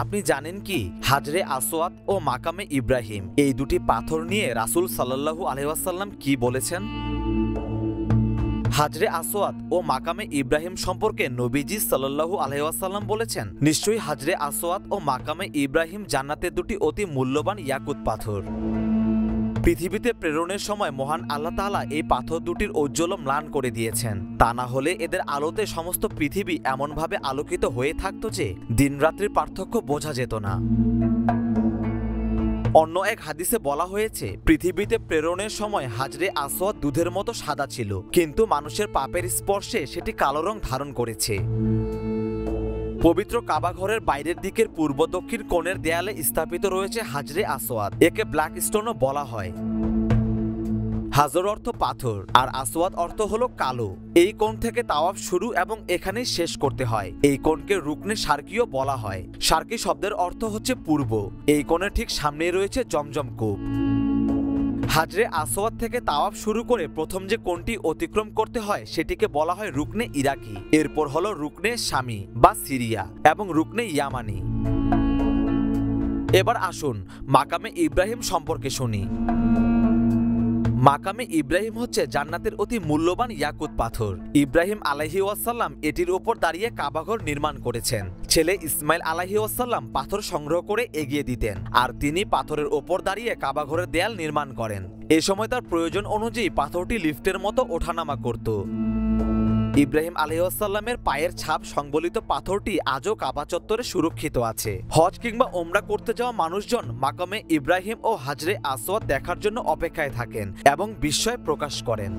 আপনি জানেন কি হাজরে আসওয়াদ ও মাকামে ইব্রাহিম এই দুটি পাথর নিয়ে রাসূল সাল্লাল্লাহু আলাইহি ওয়াসাল্লাম কি বলেছেন? হাজরে আসওয়াদ ও মাকামে ইব্রাহিম সম্পর্কে নবীজি সাল্লাল্লাহু আলাইহি ওয়াসাল্লাম বলেছেন, নিশ্চয়ই হাজরে আসওয়াদ ও মাকামে ইব্রাহিম জান্নাতের দুটি অতি মূল্যবান ইয়াকুত পাথর। পৃথিবীতে প্রেরণের সময় মহান আল্লাহ তাআলা এই পাথর দুটির ঔজ্জ্বল্য ম্লান করে দিয়েছেন। তা না হলে এদের আলোতে সমস্ত পৃথিবী এমনভাবে আলোকিত হয়ে থাকত যে দিনরাত্রির পার্থক্য বোঝা যেত না। অন্য এক হাদিসে বলা হয়েছে, পৃথিবীতে প্রেরণের সময় হাজরে আসওয়াদ দুধের মতো সাদা ছিল, কিন্তু মানুষের পাপের স্পর্শে সেটি কালো রং ধারণ করেছে। পবিত্র কাবা ঘরের বাইরের দিকের পূর্ব দক্ষিণ কোণের দেয়ালে স্থাপিত রয়েছে হাজরে আসওয়াদ। একে ব্ল্যাক স্টোনও বলা হয়। হাজর অর্থ পাথর আর আসওয়াদ অর্থ হলো কালো। এই কোণ থেকে তাওয়াফ শুরু এবং এখানেই শেষ করতে হয়। এই কোণকে রুকনে শারকিও বলা হয়। শারকি শব্দের অর্থ হচ্ছে পূর্ব। এই কোণের ঠিক সামনেই রয়েছে জমজম কূপ। হাজরে আসওয়াদ থেকে তাওয়াফ শুরু করে প্রথম যে কোণটি অতিক্রম করতে হয় সেটিকে বলা হয় রুকনে ইরাকি। এরপর হলো রুকনে শামি বা সিরিয়া এবং রুকনে ইয়ামানি। এবার আসুন মাকামে ইব্রাহিম সম্পর্কে শুনি। মাকামে ইব্রাহিম হচ্ছে জান্নাতের অতি মূল্যবান ইয়াকুত পাথর। ইব্রাহিম আলাইহি ওয়াসাল্লাম এটির উপর দাঁড়িয়ে কাবাঘর নির্মাণ করেছেন। ছেলে ইসমাইল আলাইহি ওয়াসাল্লাম পাথর সংগ্রহ করে এগিয়ে দিতেন, আর তিনি পাথরের ওপর দাঁড়িয়ে কাবাঘরের দেয়াল নির্মাণ করেন। এ সময় তার প্রয়োজন অনুযায়ী পাথরটি লিফটের মতো ওঠানামা করত। ইব্রাহিম আলাইহিস সালামের পায়ের ছাপ সংবলিত পাথরটি আজও কাবা চত্বরে সুরক্ষিত আছে। হজ কিংবা ওমরা করতে যাওয়া মানুষজন মাকামে ইব্রাহিম ও হাজরে আসওয়াদ দেখার জন্য অপেক্ষায় থাকেন এবং বিস্ময় প্রকাশ করেন।